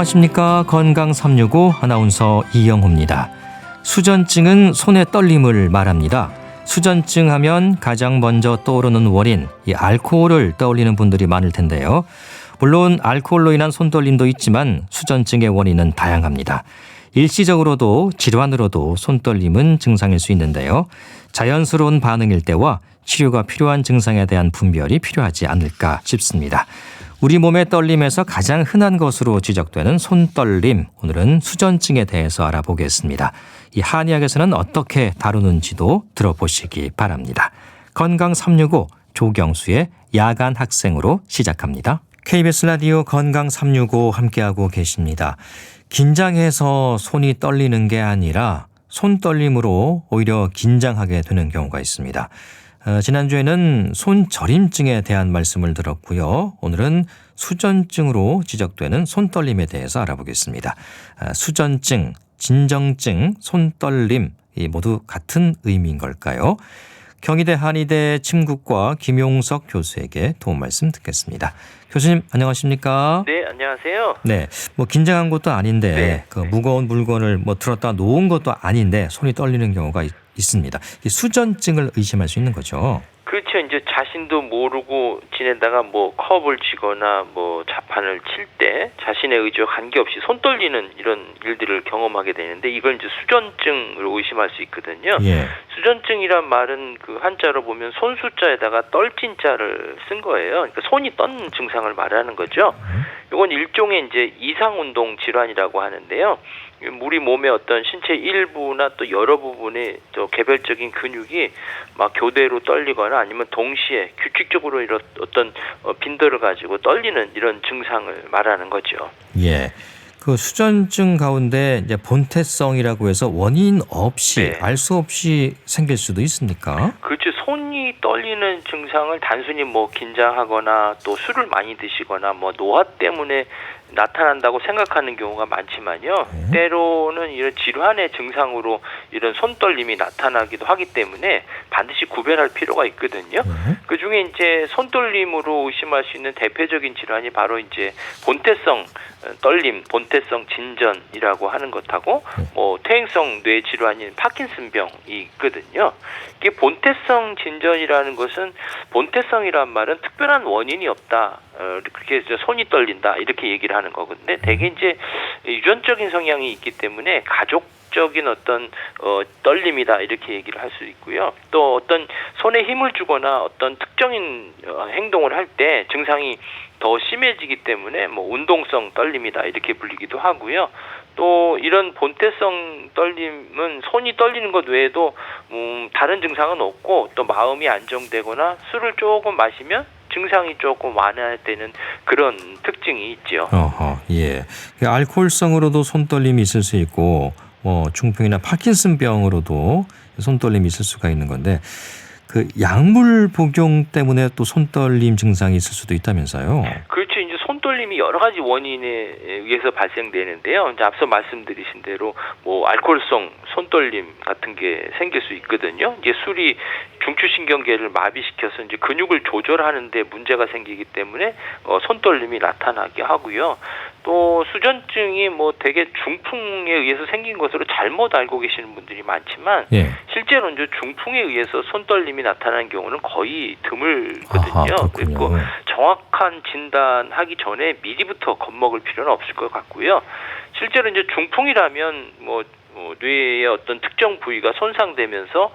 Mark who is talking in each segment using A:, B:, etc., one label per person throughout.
A: 안녕하십니까. 건강 365 아나운서 이영호입니다. 수전증은 손의 떨림을 말합니다. 수전증 하면 가장 먼저 떠오르는 원인, 이 알코올을 떠올리는 분들이 많을 텐데요. 물론 알코올로 인한 손떨림도 있지만 수전증의 원인은 다양합니다. 일시적으로도 질환으로도 손떨림은 증상일 수 있는데요. 자연스러운 반응일 때와 치료가 필요한 증상에 대한 분별이 필요하지 않을까 싶습니다. 우리 몸의 떨림에서 가장 흔한 것으로 지적되는 손떨림, 오늘은 수전증에 대해서 알아보겠습니다. 이 한의학에서는 어떻게 다루는지도 들어보시기 바랍니다. 건강 365 조경수의 야간 학생으로 시작합니다. KBS 라디오 건강 365 함께하고 계십니다. 긴장해서 손이 떨리는 게 아니라 손떨림으로 오히려 긴장하게 되는 경우가 있습니다. 지난주에는 손저림증에 대한 말씀을 들었고요. 오늘은 수전증으로 지적되는 손떨림에 대해서 알아보겠습니다. 수전증, 진정증, 손떨림 이 모두 같은 의미인 걸까요? 경희대 한의대 침구과 김용석 교수에게 도움 말씀 듣겠습니다. 교수님 안녕하십니까?
B: 네, 안녕하세요.
A: 네, 긴장한 것도 아닌데
B: 네.
A: 무거운 물건을 들었다 놓은 것도 아닌데 손이 떨리는 경우가 있습니다. 이 수전증을 의심할 수 있는 거죠.
B: 그렇죠. 이제 자신도 모르고 지내다가 컵을 쥐거나 자판을 칠 때 자신의 의지와 관계없이 손 떨리는 이런 일들을 경험하게 되는데 이걸 이제 수전증으로 의심할 수 있거든요.
A: 예.
B: 수전증이란 말은 그 한자로 보면 손수자에다가 떨진자를 쓴 거예요. 그러니까 손이 떠는 증상을 말하는 거죠. 이건 일종의 이제 이상운동 질환이라고 하는데요. 우리 몸의 어떤 신체 일부나 또 여러 부분의 또 개별적인 근육이 막 교대로 떨리거나 아니면 동시에 규칙적으로 이런 어떤 빈도를 가지고 떨리는 이런 증상을 말하는 거죠.
A: 예. 그 수전증 가운데 이제 본태성이라고 해서 원인 없이 알 수 없이 생길 수도 있습니까?
B: 그렇죠. 손이 떨리는 증상을 단순히 긴장하거나 또 술을 많이 드시거나 노화 때문에 나타난다고 생각하는 경우가 많지만요. 때로는 이런 질환의 증상으로 이런 손떨림이 나타나기도 하기 때문에 반드시 구별할 필요가 있거든요. 그중에 이제 손떨림으로 의심할 수 있는 대표적인 질환이 바로 이제 본태성 떨림, 본태성 진전이라고 하는 것하고 퇴행성 뇌 질환인 파킨슨병이 있거든요. 이게 본태성 진전이라는 것은 본태성이란 말은 특별한 원인이 없다. 그렇게 손이 떨린다 이렇게 얘기를 하는 거거든요. 대개 이제 유전적인 성향이 있기 때문에 가족적인 어떤 떨림이다 이렇게 얘기를 할 수 있고요. 또 어떤 손에 힘을 주거나 어떤 특정인 행동을 할 때 증상이 더 심해지기 때문에 운동성 떨림이다 이렇게 불리기도 하고요. 또 이런 본태성 떨림은 손이 떨리는 것 외에도 다른 증상은 없고 또 마음이 안정되거나 술을 조금 마시면 증상이 조금 완화되는 그런 특징이 있죠.
A: 예. 알코올성으로도 손떨림이 있을 수 있고 중풍이나 파킨슨병으로도 손떨림이 있을 수가 있는 건데 그 약물 복용 때문에 또 손떨림 증상이 있을 수도 있다면서요?
B: 그렇죠. 이제 손떨림이 여러 가지 원인에 의해서 발생되는데요. 이제 앞서 말씀드리신 대로 알코올성 손떨림 같은 게 생길 수 있거든요. 이제 술이 중추신경계를 마비시켜서 이제 근육을 조절하는데 문제가 생기기 때문에 손떨림이 나타나게 하고요. 또 수전증이 되게 중풍에 의해서 생긴 것으로 잘못 알고 계시는 분들이 많지만 실제로 이제 중풍에 의해서 손떨림이 나타나는 경우는 거의 드물거든요. 그리고 정확한 진단하기 전에 미리부터 겁먹을 필요는 없을 것 같고요. 실제로 이제 중풍이라면 뇌의 어떤 특정 부위가 손상되면서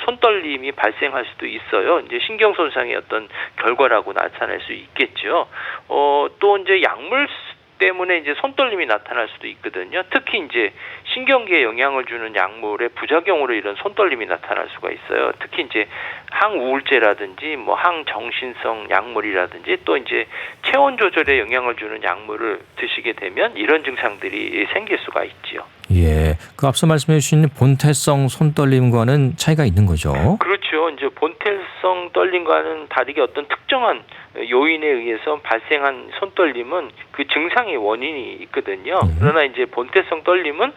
B: 손떨림이 발생할 수도 있어요. 이제 신경 손상의 어떤 결과라고 나타날 수 있겠죠. 또 이제 약물 때문에 이제 손떨림이 나타날 수도 있거든요. 특히 이제 신경계에 영향을 주는 약물의 부작용으로 이런 손떨림이 나타날 수가 있어요. 특히 이제 항우울제라든지 항정신성 약물이라든지 또 이제 체온 조절에 영향을 주는 약물을 드시게 되면 이런 증상들이 생길 수가 있지요.
A: 예, 그 앞서 말씀해 주신 본태성 손떨림과는 차이가 있는 거죠?
B: 그렇죠. 이제 본태성 떨림과는 다르게 어떤 특정한 요인에 의해서 발생한 손떨림은 그 증상의 원인이 있거든요. 그러나 이제 본태성 떨림은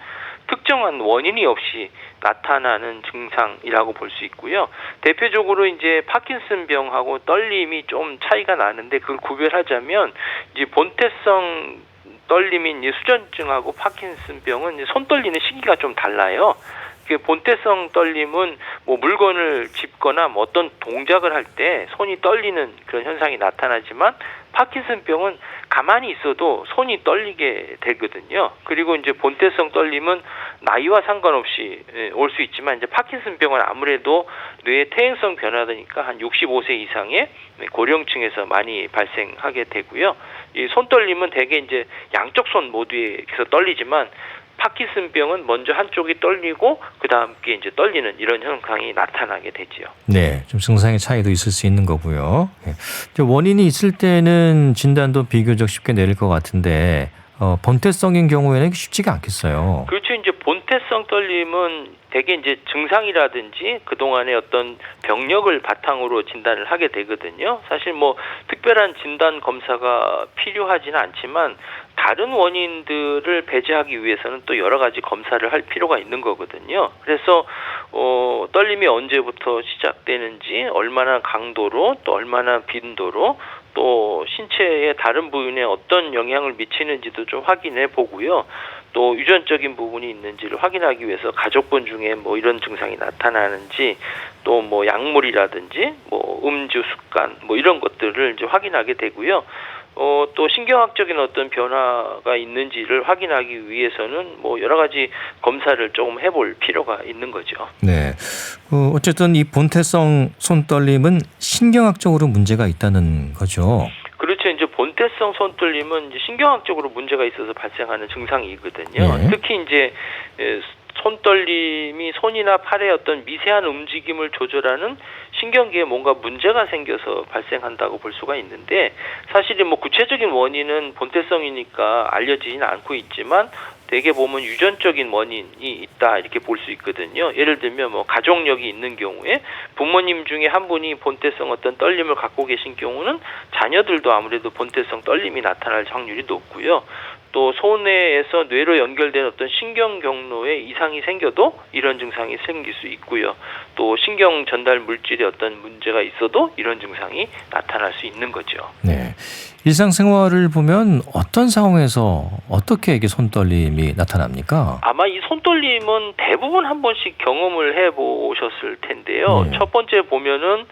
B: 특정한 원인이 없이 나타나는 증상이라고 볼 수 있고요. 대표적으로 이제 파킨슨병하고 떨림이 좀 차이가 나는데 그걸 구별하자면 이제 본태성 떨림인 이 수전증하고 파킨슨병은 이제 손 떨리는 시기가 좀 달라요. 본태성 떨림은 뭐 물건을 짚거나 뭐 어떤 동작을 할 때 손이 떨리는 그런 현상이 나타나지만 파킨슨병은 가만히 있어도 손이 떨리게 되거든요. 그리고 이제 본태성 떨림은 나이와 상관없이 올 수 있지만 이제 파킨슨병은 아무래도 뇌의 퇴행성 변화니까 한 65세 이상의 고령층에서 많이 발생하게 되고요. 이 손떨림은 대개 이제 양쪽 손 모두에서 떨리지만 파킨슨병은 먼저 한쪽이 떨리고 그다음에 이제 떨리는 이런 현상이 나타나게 되지요.
A: 네, 좀 증상의 차이도 있을 수 있는 거고요. 원인이 있을 때는 진단도 비교적 쉽게 내릴 것 같은데 본태성인 경우에는 쉽지가 않겠어요.
B: 그렇죠. 이제 본태성 떨림은 대개 이제 증상이라든지 그동안의 어떤 병력을 바탕으로 진단을 하게 되거든요. 사실 뭐 특별한 진단 검사가 필요하지는 않지만 다른 원인들을 배제하기 위해서는 또 여러 가지 검사를 할 필요가 있는 거거든요. 그래서 떨림이 언제부터 시작되는지, 얼마나 강도로, 또 얼마나 빈도로, 또 신체의 다른 부분에 어떤 영향을 미치는지도 좀 확인해 보고요. 또 유전적인 부분이 있는지를 확인하기 위해서 가족분 중에 뭐 이런 증상이 나타나는지, 또 뭐 약물이라든지 뭐 음주 습관 뭐 이런 것들을 이제 확인하게 되고요. 또 신경학적인 어떤 변화가 있는지를 확인하기 위해서는 뭐 여러 가지 검사를 조금 해볼 필요가 있는 거죠.
A: 네. 어쨌든 이 본태성 손떨림은 신경학적으로 문제가 있다는 거죠.
B: 그렇죠. 이제 본태성 손떨림은 이제 신경학적으로 문제가 있어서 발생하는 증상이거든요.
A: 네.
B: 특히 이제 손떨림이 손이나 팔의 어떤 미세한 움직임을 조절하는 신경계에 뭔가 문제가 생겨서 발생한다고 볼 수가 있는데, 사실은 뭐 구체적인 원인은 본태성이니까 알려지진 않고 있지만 대개 보면 유전적인 원인이 있다 이렇게 볼 수 있거든요. 예를 들면 뭐 가족력이 있는 경우에 부모님 중에 한 분이 본태성 어떤 떨림을 갖고 계신 경우는 자녀들도 아무래도 본태성 떨림이 나타날 확률이 높고요. 또 손에서 뇌로 연결된 어떤 신경 경로에 이상이 생겨도 이런 증상이 생길 수 있고요. 또 신경 전달 물질에 어떤 문제가 있어도 이런 증상이 나타날 수 있는 거죠.
A: 네. 일상생활을 보면 어떤 상황에서 어떻게 이게 손떨림이 나타납니까?
B: 아마 이 손떨림은 대부분 한 번씩 경험을 해보셨을 텐데요.
A: 네.
B: 첫 번째 보면은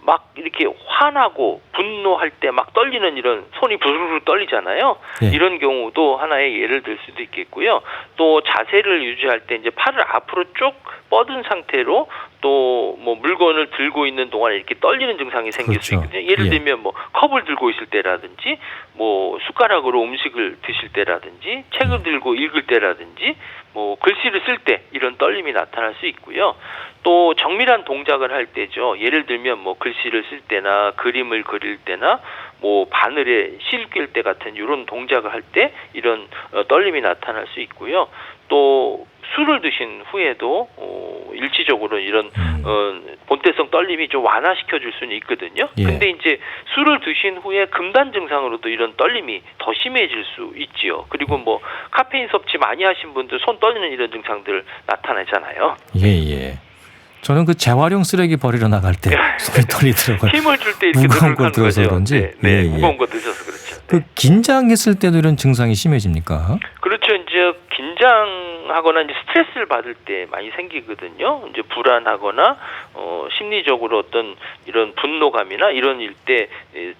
B: 막 이렇게 화나고 분노할 때 막 떨리는 이런 손이 부르르 떨리잖아요.
A: 네.
B: 이런 경우도 하나의 예를 들 수도 있겠고요. 또 자세를 유지할 때 이제 팔을 앞으로 쭉 뻗은 상태로 또 뭐 물건을 들고 있는 동안에 이렇게 떨리는 증상이 생길 수
A: 그렇죠.
B: 있거든요. 예를
A: 예.
B: 들면 뭐 컵을 들고 있을 때라든지 뭐 숟가락으로 음식을 드실 때라든지 책을 들고 읽을 때라든지 뭐 글씨를 쓸 때 이런 떨림이 나타날 수 있고요. 또 정밀한 동작을 할 때죠. 예를 들면 뭐 글씨를 쓸 때나 그림을 그릴 때나 뭐 바늘에 실 낄 때 같은 이런 동작을 할 때 이런 떨림이 나타날 수 있고요. 또 술을 드신 후에도 일시적으로 이런 본태성 떨림이 좀 완화시켜 줄 수는 있거든요.
A: 예.
B: 근데 이제 술을 드신 후에 금단 증상으로도 이런 떨림이 더 심해질 수 있지요. 그리고 뭐 카페인 섭취 많이 하신 분들 손 떨리는 이런 증상들 나타나잖아요.
A: 예. 저는 그 재활용 쓰레기 버리러 나갈 때 손이 떨리더라고요.
B: 힘을 줄 때 이렇게
A: 무거운 걸
B: 노력하는
A: 들어서
B: 거죠.
A: 그런지.
B: 네,
A: 예.
B: 무거운 거 드셔서 그렇죠.
A: 그 긴장했을 때도 이런 증상이 심해집니까?
B: 그렇죠. 이제 긴장하거나 이제 스트레스를 받을 때 많이 생기거든요. 이제 불안하거나 심리적으로 어떤 이런 분노감이나 이런 일 때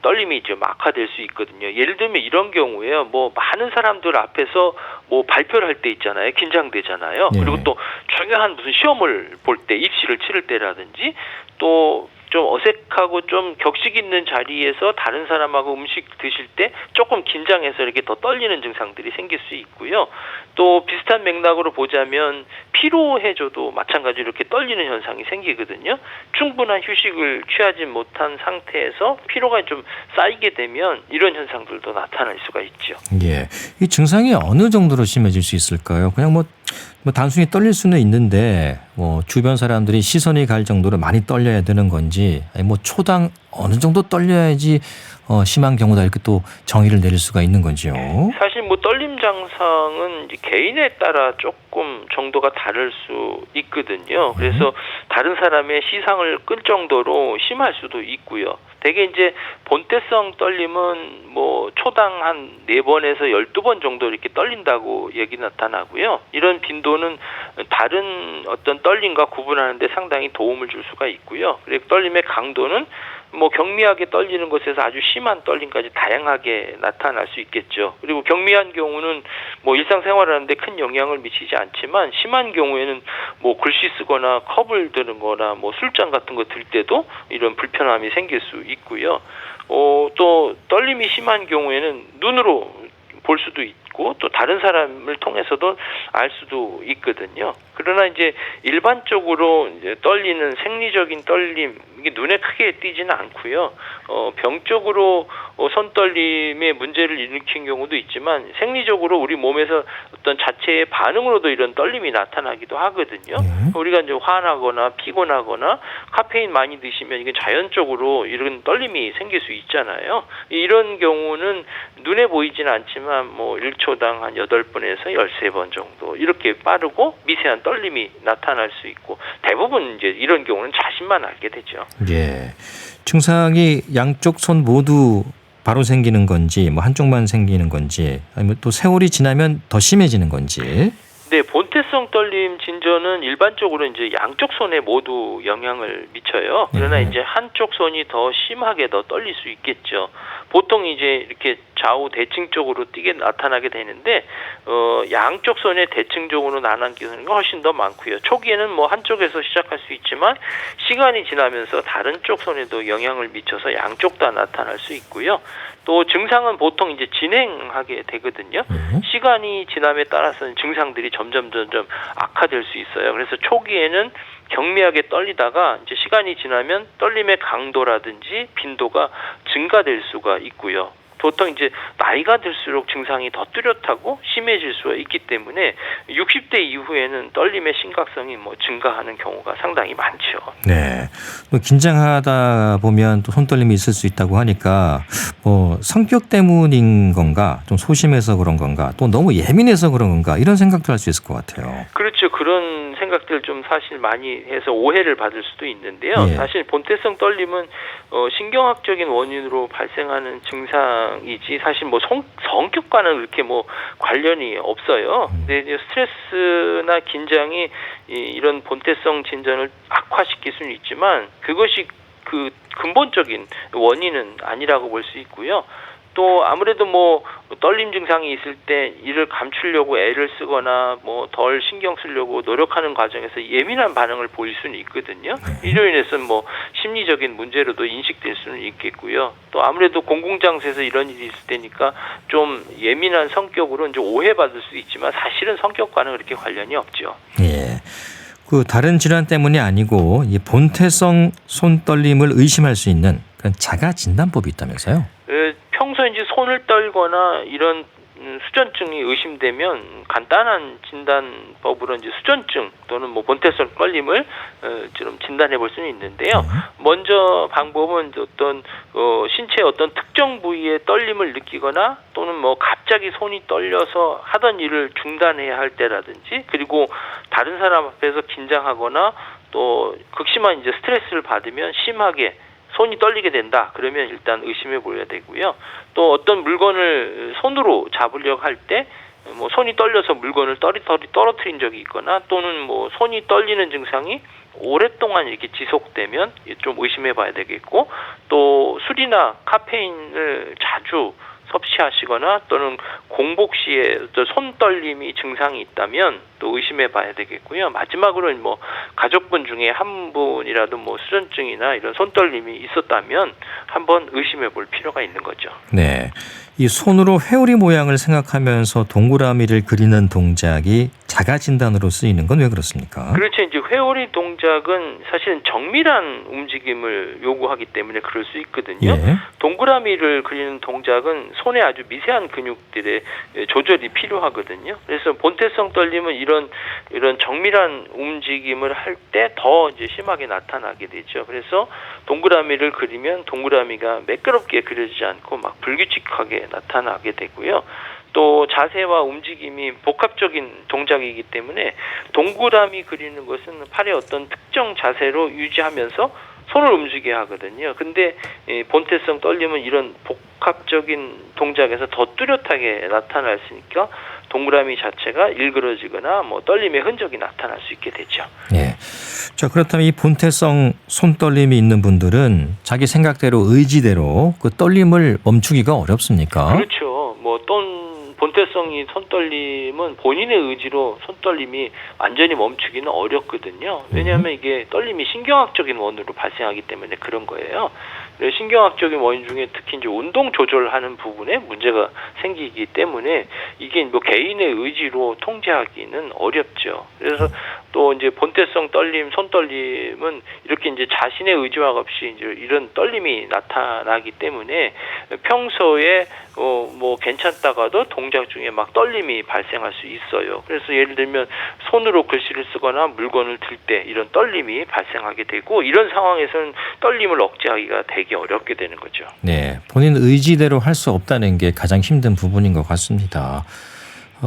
B: 떨림이 좀 악화될 수 있거든요. 예를 들면 이런 경우에요. 뭐 많은 사람들 앞에서 뭐 발표를 할 때 있잖아요. 긴장되잖아요.
A: 네.
B: 그리고 또 중요한 무슨 시험을 볼 때, 입시를 치를 때라든지 또 좀 어색하고 좀 격식 있는 자리에서 다른 사람하고 음식 드실 때 조금 긴장해서 이렇게 더 떨리는 증상들이 생길 수 있고요. 또 비슷한 맥락으로 보자면 피로해져도 마찬가지로 이렇게 떨리는 현상이 생기거든요. 충분한 휴식을 취하지 못한 상태에서 피로가 좀 쌓이게 되면 이런 현상들도 나타날 수가 있죠.
A: 예. 이 증상이 어느 정도로 심해질 수 있을까요? 그냥 뭐 단순히 떨릴 수는 있는데 뭐 주변 사람들이 시선이 갈 정도로 많이 떨려야 되는 건지, 아니 뭐 초당 어느 정도 떨려야지 심한 경우다 이렇게 또 정의를 내릴 수가 있는 건지요.
B: 사실 뭐 떨림 장상은 이제 개인에 따라 조금 정도가 다를 수 있거든요. 그래서 다른 사람의 시상을 끌 정도로 심할 수도 있고요. 대개 이제 본태성 떨림은 뭐 초당 한 4번에서 12번 정도 이렇게 떨린다고 얘기 나타나고요. 이런 빈도는 다른 어떤 떨림과 구분하는 데 상당히 도움을 줄 수가 있고요. 그리고 떨림의 강도는 뭐 경미하게 떨리는 것에서 아주 심한 떨림까지 다양하게 나타날 수 있겠죠. 그리고 경미한 경우는 뭐 일상생활하는데 큰 영향을 미치지 않지만 심한 경우에는 뭐 글씨 쓰거나 컵을 드는 거나 뭐 술잔 같은 거 들 때도 이런 불편함이 생길 수 있고요. 또 떨림이 심한 경우에는 눈으로 볼 수도 있고 또 다른 사람을 통해서도 알 수도 있거든요. 그러나 이제 일반적으로 이제 떨리는 생리적인 떨림 이게 눈에 크게 띄지는 않고요. 병적으로 손떨림에 문제를 일으킨 경우도 있지만 생리적으로 우리 몸에서 어떤 자체의 반응으로도 이런 떨림이 나타나기도 하거든요. 우리가 이제 화나거나 피곤하거나 카페인 많이 드시면 이게 자연적으로 이런 떨림이 생길 수 있잖아요. 이런 경우는 눈에 보이지는 않지만 뭐 1초당 한 8번에서 13번 정도 이렇게 빠르고 미세한 떨림이 나타날 수 있고 대부분 이제 이런 경우는 자신만 알게 되죠.
A: 예. 증상이 양쪽 손 모두 바로 생기는 건지 뭐 한쪽만 생기는 건지 아니면 또 세월이 지나면 더 심해지는 건지.
B: 네, 본태성 떨림 진전은 일반적으로 이제 양쪽 손에 모두 영향을 미쳐요. 그러나 이제 한쪽 손이 더 심하게 더 떨릴 수 있겠죠. 보통 이제 이렇게 좌우 대칭적으로 띄게 나타나게 되는데 양쪽 손에 대칭적으로 나타나는 게 훨씬 더 많고요. 초기에는 뭐 한쪽에서 시작할 수 있지만 시간이 지나면서 다른 쪽 손에도 영향을 미쳐서 양쪽 다 나타날 수 있고요. 또 증상은 보통 이제 진행하게 되거든요. 시간이 지남에 따라서는 증상들이 점점 악화될 수 있어요. 그래서 초기에는 경미하게 떨리다가 이제 시간이 지나면 떨림의 강도라든지 빈도가 증가될 수가 있고요. 보통 이제 나이가 들수록 증상이 더 뚜렷하고 심해질 수가 있기 때문에 60대 이후에는 떨림의 심각성이 뭐 증가하는 경우가 상당히 많죠.
A: 네. 또 긴장하다 보면 또 손떨림이 있을 수 있다고 하니까 뭐 성격 때문인 건가, 좀 소심해서 그런 건가, 또 너무 예민해서 그런 건가 이런 생각도 할 수 있을 것 같아요.
B: 그렇죠. 그런 생각들 좀 사실 많이 해서 오해를 받을 수도 있는데요.
A: 예.
B: 사실 본태성 떨림은 신경학적인 원인으로 발생하는 증상이지 사실 뭐 성격과는 그렇게 뭐 관련이 없어요. 근데 이제 스트레스나 긴장이 이런 본태성 진전을 악화시킬 수는 있지만 그것이 그 근본적인 원인은 아니라고 볼 수 있고요. 또 아무래도 뭐 떨림 증상이 있을 때 이를 감추려고 애를 쓰거나 뭐 덜 신경 쓰려고 노력하는 과정에서 예민한 반응을 보일 수는 있거든요. 이로 인해서 뭐 심리적인 문제로도 인식될 수는 있겠고요. 또 아무래도 공공장소에서 이런 일이 있을 때니까 좀 예민한 성격으로 이제 오해받을 수 있지만 사실은 성격과는 그렇게 관련이 없죠.
A: 예. 그 다른 질환 때문이 아니고 이 본태성 손떨림을 의심할 수 있는 그런 자가 진단법이 있다면서요?
B: 평소에 이제 손을 떨거나 이런 수전증이 의심되면 간단한 진단법으로 이제 수전증 또는 뭐 본태성 떨림을 좀 진단해 볼 수는 있는데요. 먼저 방법은 어떤 신체 어떤 특정 부위에 떨림을 느끼거나 또는 뭐 갑자기 손이 떨려서 하던 일을 중단해야 할 때라든지 그리고 다른 사람 앞에서 긴장하거나 또 극심한 이제 스트레스를 받으면 심하게 손이 떨리게 된다. 그러면 일단 의심해 보여야 되고요. 또 어떤 물건을 손으로 잡으려고 할 때 뭐 손이 떨려서 물건을 떨어뜨린 적이 있거나 또는 뭐 손이 떨리는 증상이 오랫동안 이렇게 지속되면 좀 의심해 봐야 되겠고 또 술이나 카페인을 자주 섭취하시거나 또는 공복 시에 손떨림이 증상이 있다면 또 의심해 봐야 되겠고요. 마지막으로는 뭐 가족분 중에 한 분이라도 뭐 수전증이나 이런 손떨림이 있었다면 한번 의심해 볼 필요가 있는 거죠.
A: 네. 이 손으로 회오리 모양을 생각하면서 동그라미를 그리는 동작이 자가 진단으로 쓰이는 건 왜 그렇습니까?
B: 그렇죠. 이제 회오리 동작은 사실은 정밀한 움직임을 요구하기 때문에 그럴 수 있거든요.
A: 예.
B: 동그라미를 그리는 동작은 손에 아주 미세한 근육들의 조절이 필요하거든요. 그래서 본태성 떨림은 이런 정밀한 움직임을 할 때 더 이제 심하게 나타나게 되죠. 그래서 동그라미를 그리면 동그라미가 매끄럽게 그려지지 않고 막 불규칙하게 나타나게 되고요. 또 자세와 움직임이 복합적인 동작이기 때문에 동그라미 그리는 것은 팔의 어떤 특정 자세로 유지하면서 손을 움직이게 하거든요. 근데 본태성 떨림은 이런 복합적인 동작에서 더 뚜렷하게 나타날 수 있으니까 동그라미 자체가 일그러지거나 뭐 떨림의 흔적이 나타날 수 있게 되죠.
A: 예. 자, 그렇다면 이 본태성 손떨림이 있는 분들은 자기 생각대로 의지대로 그 떨림을 멈추기가 어렵습니까?
B: 그렇죠. 본태성이 손떨림은 본인의 의지로 손떨림이 완전히 멈추기는 어렵거든요. 왜냐하면 이게 떨림이 신경학적인 원인으로 발생하기 때문에 그런 거예요. 신경학적인 원인 중에 특히 이제 운동 조절하는 부분에 문제가 생기기 때문에 이게 뭐 개인의 의지로 통제하기는 어렵죠. 그래서 또 이제 본태성 떨림, 손떨림은 이렇게 이제 자신의 의지와 없이 이제 이런 떨림이 나타나기 때문에 평소에 뭐 괜찮다가도 동작 중에 막 떨림이 발생할 수 있어요. 그래서 예를 들면 손으로 글씨를 쓰거나 물건을 들 때 이런 떨림이 발생하게 되고 이런 상황에서는 떨림을 억제하기가 되게 어렵게 되는 거죠.
A: 네, 본인 의지대로 할 수 없다는 게 가장 힘든 부분인 것 같습니다.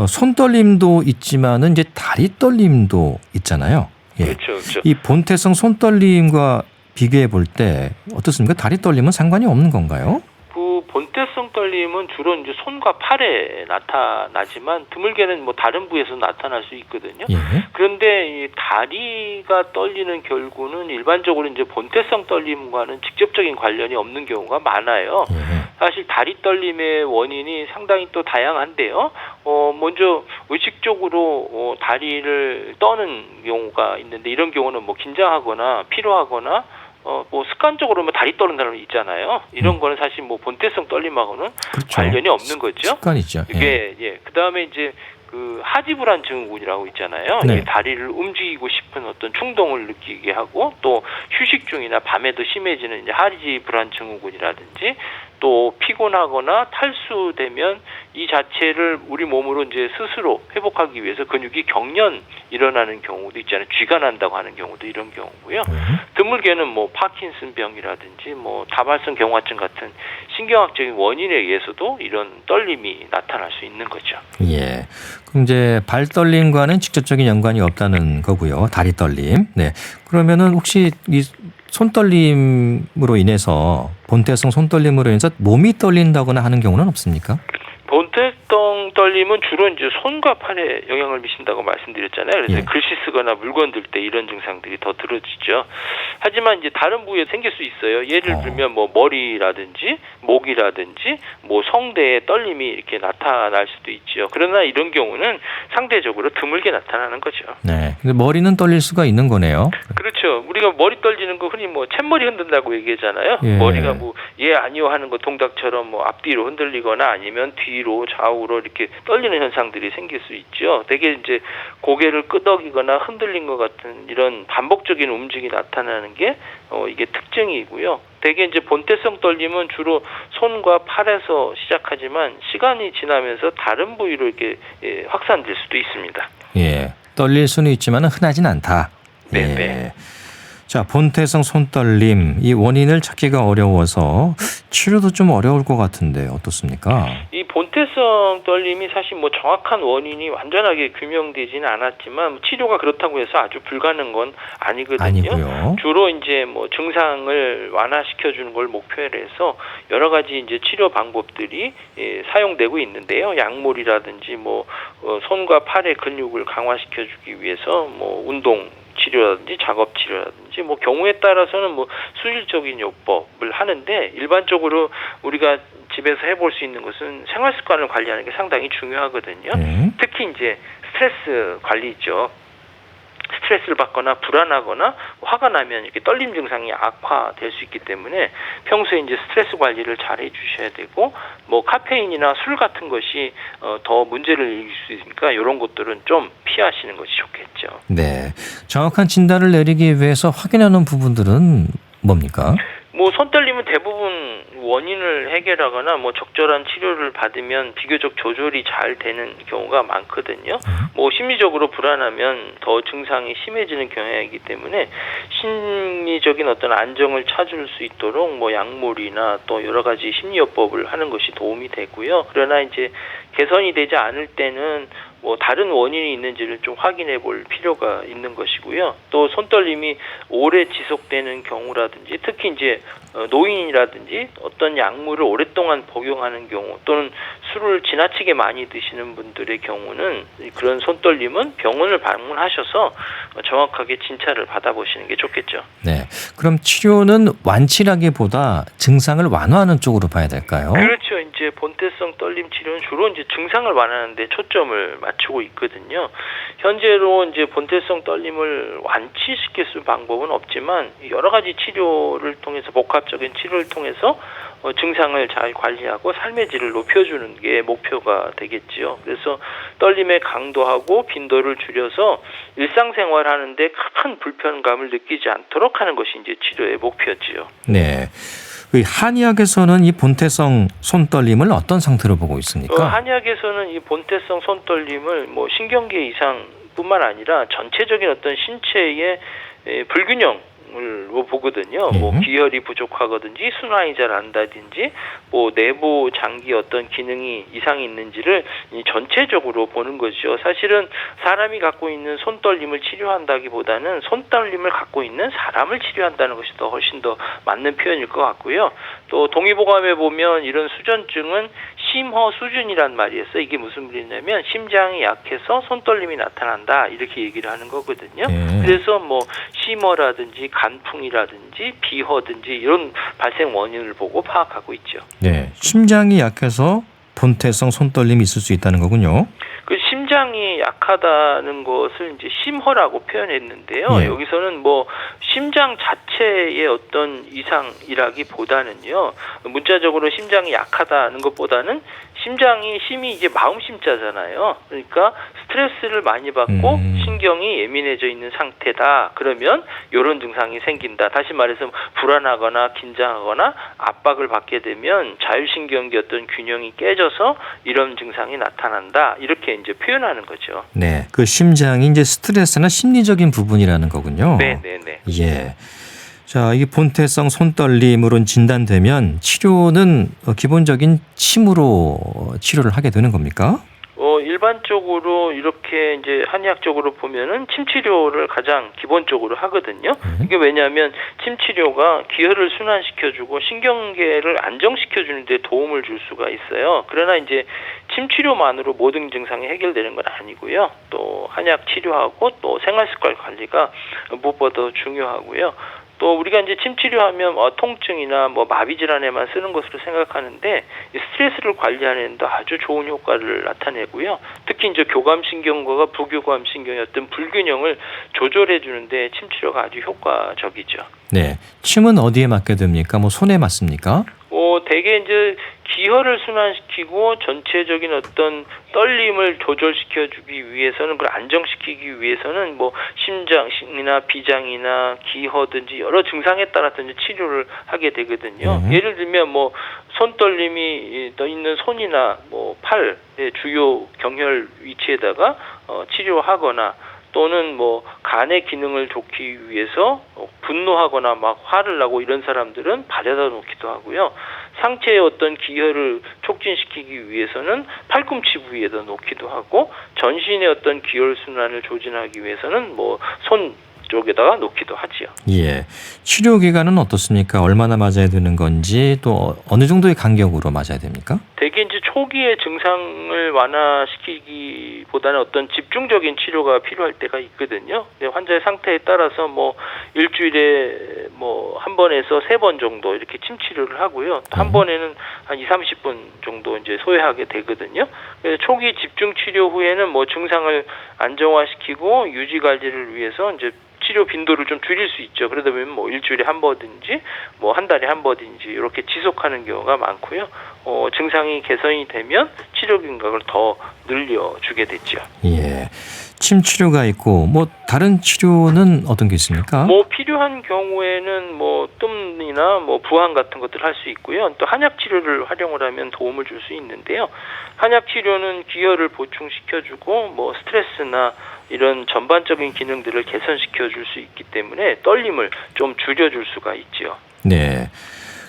A: 손떨림도 있지만은 이제 다리 떨림도 있잖아요. 예.
B: 그렇죠.
A: 이 본태성 손떨림과 비교해 볼 때 어떻습니까? 다리 떨림은 상관이 없는 건가요?
B: 그 본태성 떨림은 주로 이제 손과 팔에 나타나지만 드물게는 뭐 다른 부에서 나타날 수 있거든요.
A: 예.
B: 그런데 이 다리가 떨리는 결구는 일반적으로 이제 본태성 떨림과는 직접적인 관련이 없는 경우가 많아요.
A: 예.
B: 사실 다리 떨림의 원인이 상당히 또 다양한데요. 먼저 의식적으로 다리를 떠는 경우가 있는데 이런 경우는 뭐 긴장하거나 피로하거나 뭐 습관적으로 뭐 다리 떠는 사람이 있잖아요. 이런 거는 사실 뭐 본태성 떨림하고는
A: 그렇죠.
B: 관련이 없는 거죠.
A: 습관이죠. 예.
B: 예. 그다음에 이제 그 하지불안 증후군이라고 있잖아요.
A: 네.
B: 다리를 움직이고 싶은 어떤 충동을 느끼게 하고 또 휴식 중이나 밤에도 심해지는 이제 하지불안 증후군이라든지 또 피곤하거나 탈수되면 이 자체를 우리 몸으로 이제 스스로 회복하기 위해서 근육이 경련 일어나는 경우도 있잖아요. 쥐가 난다고 하는 경우도 이런 경우고요. 드물게는 뭐 파킨슨병이라든지 뭐 다발성 경화증 같은 신경학적인 원인에 의해서도 이런 떨림이 나타날 수 있는 거죠.
A: 예. 그럼 이제 발 떨림과는 직접적인 연관이 없다는 거고요. 다리 떨림. 네. 그러면은 혹시 이 손떨림으로 인해서 본태성 손떨림으로 인해서 몸이 떨린다거나 하는 경우는 없습니까?
B: 본태성 떨림은 주로 이제 손과 팔에 영향을 미친다고 말씀드렸잖아요. 그래서
A: 예.
B: 글씨 쓰거나 물건 들 때 이런 증상들이 더 들어지죠. 하지만 이제 다른 부위에 생길 수 있어요. 예를 들면 뭐 머리라든지 목이라든지 뭐 성대에 떨림이 이렇게 나타날 수도 있죠. 그러나 이런 경우는 상대적으로 드물게 나타나는 거죠.
A: 네. 근데 머리는 떨릴 수가 있는 거네요.
B: 그렇죠. 우리가 머리 떨리는 거 흔히 뭐 챗머리 흔든다고 얘기하잖아요.
A: 예.
B: 머리가 뭐 예 아니요 하는 거 동작처럼 뭐 앞뒤로 흔들리거나 아니면 뒤로 좌우로 이렇게 떨리는 현상들이 생길 수 있죠. 되게 이제 고개를 끄덕이거나 흔들린 것 같은 이런 반복적인 움직임이 나타나는 게 이게 특징이고요. 대개 이제 본태성 떨림은 주로 손과 팔에서 시작하지만 시간이 지나면서 다른 부위로 이렇게 확산될 수도 있습니다.
A: 예. 떨릴 수는 있지만 흔하진 않다.
B: 네.
A: 예. 자, 본태성 손떨림 이 원인을 찾기가 어려워서 치료도 좀 어려울 것 같은데 어떻습니까?
B: 이 본태성 떨림이 사실 뭐 정확한 원인이 완전하게 규명되지는 않았지만 치료가 그렇다고 해서 아주 불가능한 건 아니거든요.
A: 아니고요.
B: 주로 이제 뭐 증상을 완화시켜 주는 걸 목표로 해서 여러 가지 이제 치료 방법들이 사용되고 있는데요. 약물이라든지 뭐 손과 팔의 근육을 강화시켜 주기 위해서 뭐 운동 치료라든지 작업 치료라든지 뭐 경우에 따라서는 뭐 수질적인 요법을 하는데 일반적으로 우리가 집에서 해볼 수 있는 것은 생활 습관을 관리하는 게 상당히 중요하거든요. 특히 이제 스트레스 관리죠. 스트레스를 받거나 불안하거나 화가 나면 이렇게 떨림 증상이 악화될 수 있기 때문에 평소에 이제 스트레스 관리를 잘 해주셔야 되고 뭐 카페인이나 술 같은 것이 더 문제를 일으킬 수 있으니까 이런 것들은 좀 피하시는 것이 좋겠죠.
A: 네, 정확한 진단을 내리기 위해서 확인하는 부분들은 뭡니까?
B: 뭐 손떨림은 대부분 원인을 해결하거나 뭐 적절한 치료를 받으면 비교적 조절이 잘 되는 경우가 많거든요. 뭐 심리적으로 불안하면 더 증상이 심해지는 경향이기 때문에 심리적인 어떤 안정을 찾을 수 있도록 뭐 약물이나 또 여러 가지 심리요법을 하는 것이 도움이 되고요. 그러나 이제 개선이 되지 않을 때는 뭐 다른 원인이 있는지를 좀 확인해 볼 필요가 있는 것이고요. 또 손떨림이 오래 지속되는 경우라든지 특히 이제 노인이라든지 어떤 약물을 오랫동안 복용하는 경우 또는 술을 지나치게 많이 드시는 분들의 경우는 그런 손떨림은 병원을 방문하셔서 정확하게 진찰을 받아보시는 게 좋겠죠.
A: 네, 그럼 치료는 완치라기보다 증상을 완화하는 쪽으로 봐야 될까요?
B: 그렇죠. 이제 본태성 떨림 치료는 주로 이제 증상을 완화하는 데 초점을 맞추고 있거든요. 현재로 이제 본태성 떨림을 완치시킬 수 있는 방법은 없지만 여러 가지 치료를 통해서 복합적인 치료를 통해서 증상을 잘 관리하고 삶의 질을 높여주는 게 목표가 되겠지요. 그래서 떨림의 강도하고 빈도를 줄여서 일상생활하는데 큰 불편감을 느끼지 않도록 하는 것이 이제 치료의 목표지요.
A: 네. 한의학에서는 이 본태성 손떨림을 어떤 상태로 보고 있습니까?
B: 한의학에서는 이 본태성 손떨림을 뭐 신경계 이상뿐만 아니라 전체적인 어떤 신체의 불균형을 보거든요. 뭐 기혈이 부족하거든지 순환이 잘 안 된다든지 뭐 내부 장기 어떤 기능이 이상이 있는지를 전체적으로 보는 거죠. 사실은 사람이 갖고 있는 손떨림을 치료한다기보다는 손떨림을 갖고 있는 사람을 치료한다는 것이 더 훨씬 더 맞는 표현일 것 같고요. 또 동의보감에 보면 이런 수전증은 심허 수준이란 말이 있어요. 이게 무슨 말이냐면 심장이 약해서 손떨림이 나타난다 이렇게 얘기를 하는 거거든요. 그래서 뭐 심허라든지 간풍이라든지 비허든지 이런 발생 원인을 보고 파악하고 있죠.
A: 네, 심장이 약해서 본태성 손떨림이 있을 수 있다는 거군요.
B: 그 심장이 약하다는 것을 이제 심허라고 표현했는데요. 여기서는 뭐 심장 자체의 어떤 이상이라기보다는요. 문자적으로 심장이 약하다는 것보다는 심이 이제 마음 심자잖아요. 그러니까 스트레스를 많이 받고 신경이 예민해져 있는 상태다. 그러면 이런 증상이 생긴다. 다시 말해서 불안하거나 긴장하거나 압박을 받게 되면 자율신경계 어떤 균형이 깨져서 이런 증상이 나타난다. 이렇게 이제 표현하는 거죠.
A: 네, 그 심장이 이제 스트레스나 심리적인 부분이라는 거군요.
B: 네.
A: 예. 자, 이게 본태성 손떨림으로 진단되면 치료는 기본적인 침으로 치료를 하게 되는 겁니까?
B: 일반적으로 이렇게 이제 한의학적으로 보면은 침 치료를 가장 기본적으로 하거든요. 이게 왜냐하면 침 치료가 기혈을 순환시켜주고 신경계를 안정시켜주는 데 도움을 줄 수가 있어요. 그러나 이제 침 치료만으로 모든 증상이 해결되는 건 아니고요. 또 한약 치료하고 또 생활습관 관리가 무엇보다 중요하고요. 또 우리가 이제 침 치료하면 통증이나 뭐 마비 질환에만 쓰는 것으로 생각하는데 스트레스를 관리하는 데 아주 좋은 효과를 나타내고요. 특히 이제 교감신경과 부교감신경의 어떤 불균형을 조절해 주는데 침 치료가 아주 효과적이죠.
A: 네, 침은 어디에 맞게 됩니까? 뭐 손에 맞습니까?
B: 대개 이제 기혈을 순환시키고 전체적인 어떤 떨림을 조절시켜주기 위해서는 그걸 안정시키기 위해서는 뭐 심장이나 비장이나 기허든지 여러 증상에 따라서 이제 치료를 하게 되거든요. 예를 들면 뭐 손떨림이 떠 있는 손이나 뭐 팔의 주요 경혈 위치에다가 치료하거나 또는 뭐 간의 기능을 좋기 위해서 분노하거나 막 화를 나고 이런 사람들은 발에다 놓기도 하고요. 상체의 어떤 기혈을 촉진시키기 위해서는 팔꿈치 부위에다 놓기도 하고 전신의 어떤 기혈 순환을 조진하기 위해서는 뭐 손 쪽에다가 놓기도 하지요.
A: 예. 치료 기간은 어떻습니까? 얼마나 맞아야 되는 건지 또 어느 정도의 간격으로 맞아야 됩니까?
B: 대개 이제 초기에 증상을 완화시키기보다는 어떤 집중적인 치료가 필요할 때가 있거든요. 환자의 상태에 따라서 뭐 일주일에 뭐 한 번에서 3번 정도 이렇게 침 치료를 하고요. 한 번에는 한 20-30분 정도 이제 소요하게 되거든요. 그래서 초기 집중 치료 후에는 뭐 증상을 안정화시키고 유지 관리를 위해서 이제 치료 빈도를 좀 줄일 수 있죠. 그러다 보면 뭐 일주일에 한 번인지 뭐 한 달에 한 번인지 이렇게 지속하는 경우가 많고요. 증상이 개선이 되면 치료 간격을 더 늘려주게 됐죠.
A: 예. 침 치료가 있고 뭐 다른 치료는 어떤 게 있습니까?
B: 뭐 필요한 경우에는 뭐 뜸이나 뭐 부항 같은 것들 할 수 있고요. 또 한약 치료를 활용을 하면 도움을 줄 수 있는데요. 한약 치료는 기혈을 보충시켜주고 뭐 스트레스나 이런 전반적인 기능들을 개선시켜 줄 수 있기 때문에 떨림을 좀 줄여줄 수가 있죠.
A: 네.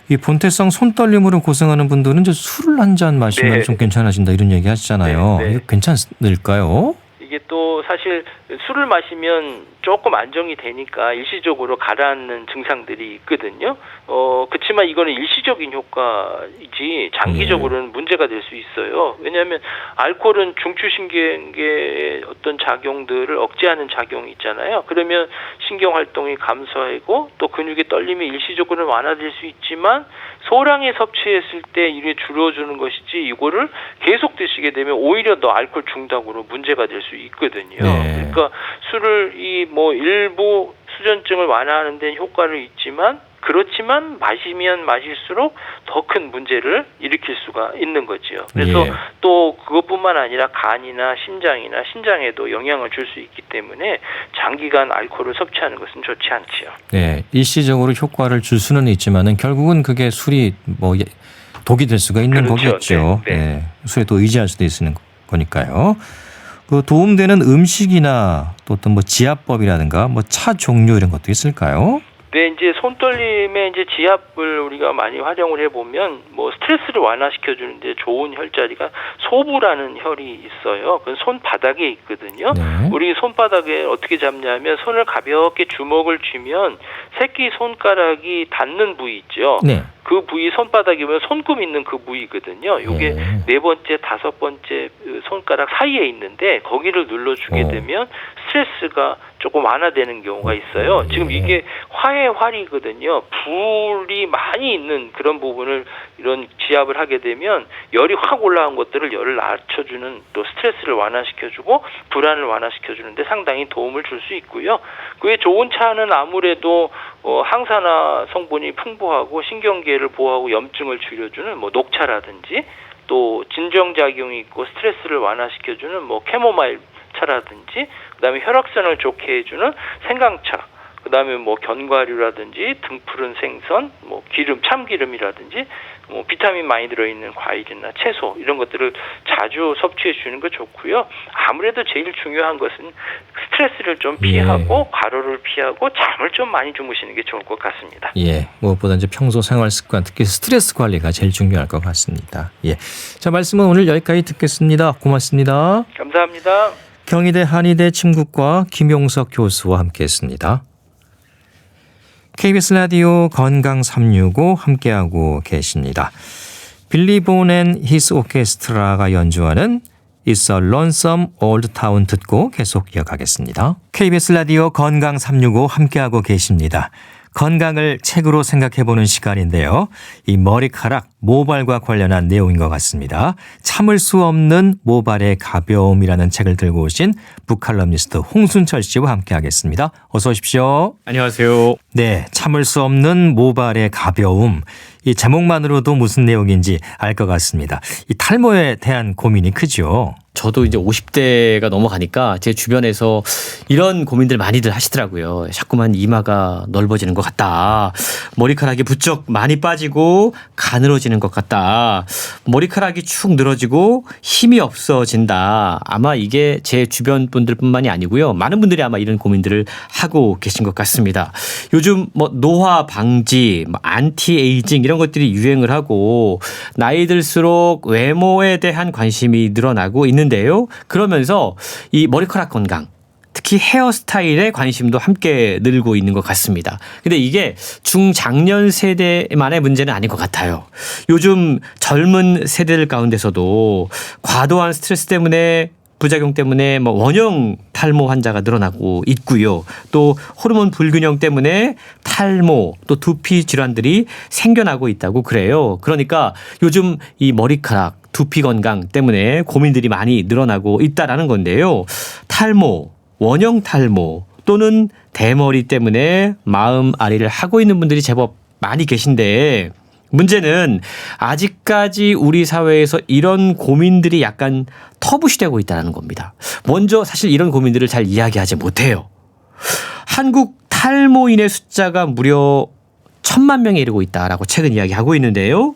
A: 이 본태성 손떨림으로 고생하는 분들은 이제 술을 한 잔 마시면
B: 네.
A: 좀 괜찮아진다 이런 얘기 하시잖아요.
B: 네, 네.
A: 이거 괜찮을까요?
B: 이게 또 사실 술을 마시면 조금 안정이 되니까 일시적으로 가라앉는 증상들이 있거든요. 그렇지만 이거는 일시적인 효과이지 장기적으로는 문제가 될 수 있어요. 왜냐하면 알코올은 중추신경의 어떤 작용들을 억제하는 작용이 있잖아요. 그러면 신경 활동이 감소하고 또 근육의 떨림이 일시적으로는 완화될 수 있지만 소량의 섭취했을 때 이게 줄어주는 것이지 이거를 계속 드시게 되면 오히려 더 알코올 중독으로 문제가 될 수 있거든요.
A: 네.
B: 그러니까 술을 뭐 일부 수전증을 완화하는 데 효과를 있지만 그렇지만 마시면 마실수록 더 큰 문제를 일으킬 수가 있는 거지요. 그래서
A: 예.
B: 또 그것뿐만 아니라 간이나 심장이나 신장에도 영향을 줄 수 있기 때문에 장기간 알코올을 섭취하는 것은 좋지 않지요.
A: 네. 일시적으로 효과를 줄 수는 있지만은 결국은 그게 술이 뭐 독이 될 수가 있는
B: 그렇죠.
A: 거겠죠.
B: 네, 네.
A: 네. 술에 또 의지할 수도 있는 거니까요. 그 도움되는 음식이나 또 어떤 뭐 지압법이라든가 뭐 차 종류 이런 것도 있을까요?
B: 네, 이제 손떨림에 이제 지압을 우리가 많이 활용을 해보면 뭐 스트레스를 완화시켜 주는데 좋은 혈자리가 소부라는 혈이 있어요. 그건 손바닥에 있거든요.
A: 네.
B: 우리 손바닥에 어떻게 잡냐면 손을 가볍게 주먹을 쥐면 새끼 손가락이 닿는 부위 있죠.
A: 네.
B: 그 부위 손바닥이면 손금 있는 그 부위거든요. 이게
A: 네.
B: 4번째, 5번째 손가락 사이에 있는데 거기를 눌러주게 되면 스트레스가 조금 완화되는 경우가 있어요. 지금 이게 화의 활이거든요. 불이 많이 있는 그런 부분을 이런 지압을 하게 되면 열이 확 올라온 것들을 열을 낮춰주는 또 스트레스를 완화시켜주고 불안을 완화시켜주는데 상당히 도움을 줄 수 있고요. 그에 좋은 차는 아무래도 항산화 성분이 풍부하고 신경계를 보호하고 염증을 줄여주는 뭐 녹차라든지 또 진정작용이 있고 스트레스를 완화시켜주는 뭐 캐모마일 차라든지 그다음에 혈액순환을 좋게 해주는 생강차 그다음에 뭐 견과류라든지 등푸른 생선, 뭐 기름, 참기름이라든지 뭐 비타민 많이 들어있는 과일이나 채소 이런 것들을 자주 섭취해 주는 거 좋고요. 아무래도 제일 중요한 것은 스트레스를 좀 피하고 과로를 피하고 잠을 좀 많이 주무시는 게 좋을 것 같습니다.
A: 예, 무엇보다 이제 평소 생활 습관, 특히 스트레스 관리가 제일 중요할 것 같습니다. 예, 자 말씀은 오늘 여기까지 듣겠습니다. 고맙습니다.
B: 감사합니다.
A: 경희대 한의대 침구과 김용석 교수와 함께했습니다. KBS 라디오 건강 365 함께하고 계십니다. 빌리 본 앤 히스 오케스트라가 연주하는 It's a Lonesome Old Town 듣고 계속 이어가겠습니다. KBS 라디오 건강 365 함께하고 계십니다. 건강을 책으로 생각해보는 시간인데요. 이 머리카락, 모발과 관련한 내용인 것 같습니다. 참을 수 없는 모발의 가벼움이라는 책을 들고 오신 북칼럼니스트 홍순철 씨와 함께하겠습니다. 어서 오십시오.
C: 안녕하세요.
A: 네, 참을 수 없는 모발의 가벼움. 이 제목만으로도 무슨 내용인지 알 것 같습니다. 이 탈모에 대한 고민이 크죠.
C: 저도 이제 50대가 넘어가니까 제 주변에서 이런 고민들 많이들 하시더라고요. 자꾸만 이마가 넓어지는 것 같다. 머리카락이 부쩍 많이 빠지고 가늘어지는 것 같다. 머리카락이 축 늘어지고 힘이 없어진다. 아마 이게 제 주변 분들뿐만이 아니고요. 많은 분들이 아마 이런 고민들을 하고 계신 것 같습니다. 요즘 뭐 노화 방지, 안티에이징 이런 것들이 유행을 하고 나이 들수록 외모에 대한 관심이 늘어나고 있는데요. 그러면서 이 머리카락 건강 특히 헤어스타일에 관심도 함께 늘고 있는 것 같습니다. 근데 이게 중장년 세대만의 문제는 아닌 것 같아요. 요즘 젊은 세대들 가운데서도 과도한 스트레스 때문에 부작용 때문에 뭐 원형 탈모 환자가 늘어나고 있고요. 또 호르몬 불균형 때문에 탈모 또 두피 질환들이 생겨나고 있다고 그래요. 그러니까 요즘 이 머리카락, 두피 건강 때문에 고민들이 많이 늘어나고 있다라는 건데요. 탈모, 원형 탈모 또는 대머리 때문에 마음 앓이를 하고 있는 분들이 제법 많이 계신데 문제는 아직까지 우리 사회에서 이런 고민들이 약간 터부시되고 있다는 겁니다. 먼저 사실 이런 고민들을 잘 이야기하지 못해요. 한국 탈모인의 숫자가 무려 1,000만 명에 이르고 있다라고 최근 이야기하고 있는데요.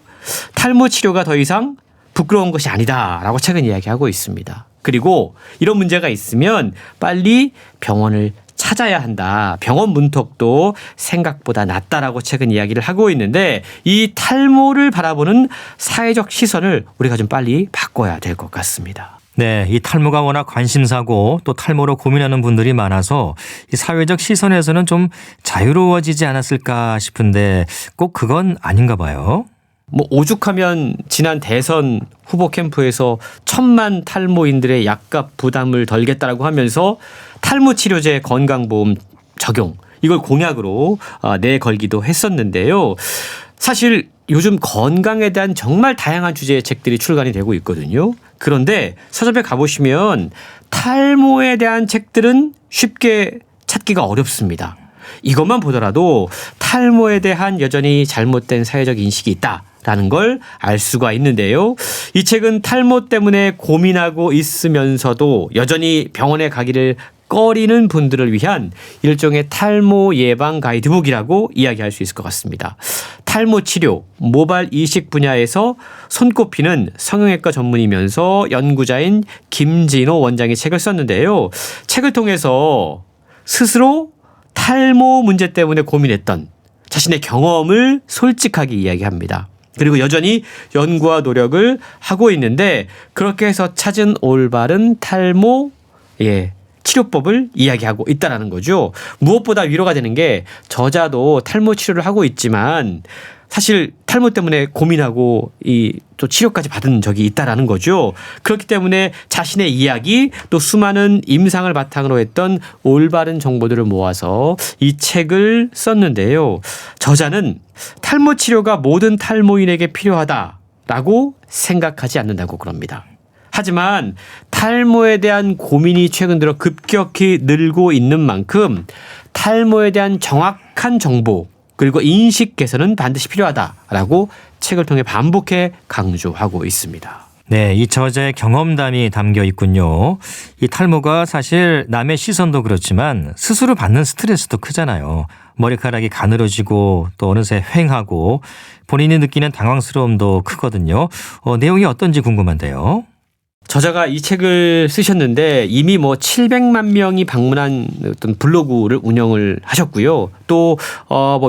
C: 탈모 치료가 더 이상 부끄러운 것이 아니다라고 최근 이야기하고 있습니다. 그리고 이런 문제가 있으면 빨리 병원을 찾아야 한다. 병원 문턱도 생각보다 낮다라고 최근 이야기를 하고 있는데 이 탈모를 바라보는 사회적 시선을 우리가 좀 빨리 바꿔야 될 것 같습니다.
A: 네, 이 탈모가 워낙 관심사고 또 탈모로 고민하는 분들이 많아서 이 사회적 시선에서는 좀 자유로워지지 않았을까 싶은데 꼭 그건 아닌가 봐요.
C: 뭐 오죽하면 지난 대선 후보 캠프에서 1,000만 탈모인들의 약값 부담을 덜겠다라고 하면서 탈모 치료제 건강보험 적용 이걸 공약으로 내걸기도 했었는데요. 사실 요즘 건강에 대한 정말 다양한 주제의 책들이 출간이 되고 있거든요. 그런데 서점에 가보시면 탈모에 대한 책들은 쉽게 찾기가 어렵습니다. 이것만 보더라도 탈모에 대한 여전히 잘못된 사회적 인식이 있다라는 걸 알 수가 있는데요. 이 책은 탈모 때문에 고민하고 있으면서도 여전히 병원에 가기를 꺼리는 분들을 위한 일종의 탈모 예방 가이드북이라고 이야기할 수 있을 것 같습니다. 탈모 치료, 모발 이식 분야에서 손꼽히는 성형외과 전문이면서 연구자인 김진호 원장이 책을 썼는데요. 책을 통해서 스스로 탈모 문제 때문에 고민했던 자신의 경험을 솔직하게 이야기합니다. 그리고 여전히 연구와 노력을 하고 있는데 그렇게 해서 찾은 올바른 탈모 치료법을 이야기하고 있다는 거죠. 무엇보다 위로가 되는 게 저자도 탈모 치료를 하고 있지만 사실 탈모 때문에 고민하고 또 치료까지 받은 적이 있다라는 거죠. 그렇기 때문에 자신의 이야기 또 수많은 임상을 바탕으로 했던 올바른 정보들을 모아서 이 책을 썼는데요. 저자는 탈모 치료가 모든 탈모인에게 필요하다라고 생각하지 않는다고 그럽니다. 하지만 탈모에 대한 고민이 최근 들어 급격히 늘고 있는 만큼 탈모에 대한 정확한 정보 그리고 인식 개선은 반드시 필요하다라고 책을 통해 반복해 강조하고 있습니다.
A: 네, 이 저자의 경험담이 담겨 있군요. 이 탈모가 사실 남의 시선도 그렇지만 스스로 받는 스트레스도 크잖아요. 머리카락이 가늘어지고 또 어느새 휑하고 본인이 느끼는 당황스러움도 크거든요. 내용이 어떤지 궁금한데요.
C: 저자가 이 책을 쓰셨는데 이미 700만 명이 방문한 어떤 블로그를 운영을 하셨고요. 또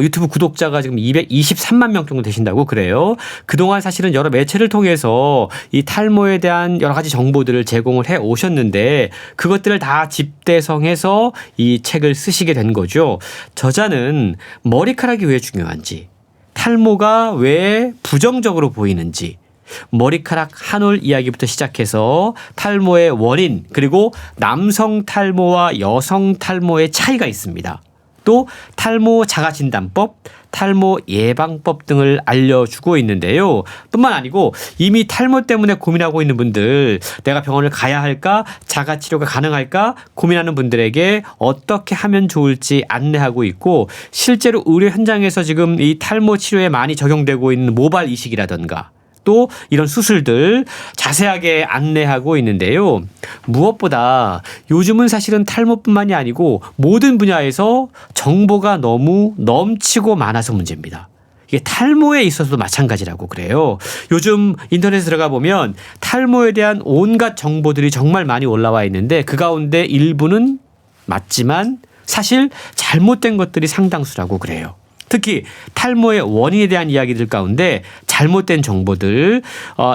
C: 유튜브 구독자가 지금 223만 명 정도 되신다고 그래요. 그동안 사실은 여러 매체를 통해서 이 탈모에 대한 여러 가지 정보들을 제공을 해 오셨는데 그것들을 다 집대성해서 이 책을 쓰시게 된 거죠. 저자는 머리카락이 왜 중요한지, 탈모가 왜 부정적으로 보이는지, 머리카락 한 올 이야기부터 시작해서 탈모의 원인 그리고 남성 탈모와 여성 탈모의 차이가 있습니다. 또 탈모 자가진단법, 탈모 예방법 등을 알려주고 있는데요. 뿐만 아니고 이미 탈모 때문에 고민하고 있는 분들 내가 병원을 가야 할까 자가치료가 가능할까 고민하는 분들에게 어떻게 하면 좋을지 안내하고 있고 실제로 의료 현장에서 지금 이 탈모 치료에 많이 적용되고 있는 모발 이식이라든가 또 이런 수술들 자세하게 안내하고 있는데요. 무엇보다 요즘은 사실은 탈모뿐만이 아니고 모든 분야에서 정보가 너무 넘치고 많아서 문제입니다. 이게 탈모에 있어서도 마찬가지라고 그래요. 요즘 인터넷에 들어가 보면 탈모에 대한 온갖 정보들이 정말 많이 올라와 있는데 그 가운데 일부는 맞지만 사실 잘못된 것들이 상당수라고 그래요. 특히 탈모의 원인에 대한 이야기들 가운데 잘못된 정보들,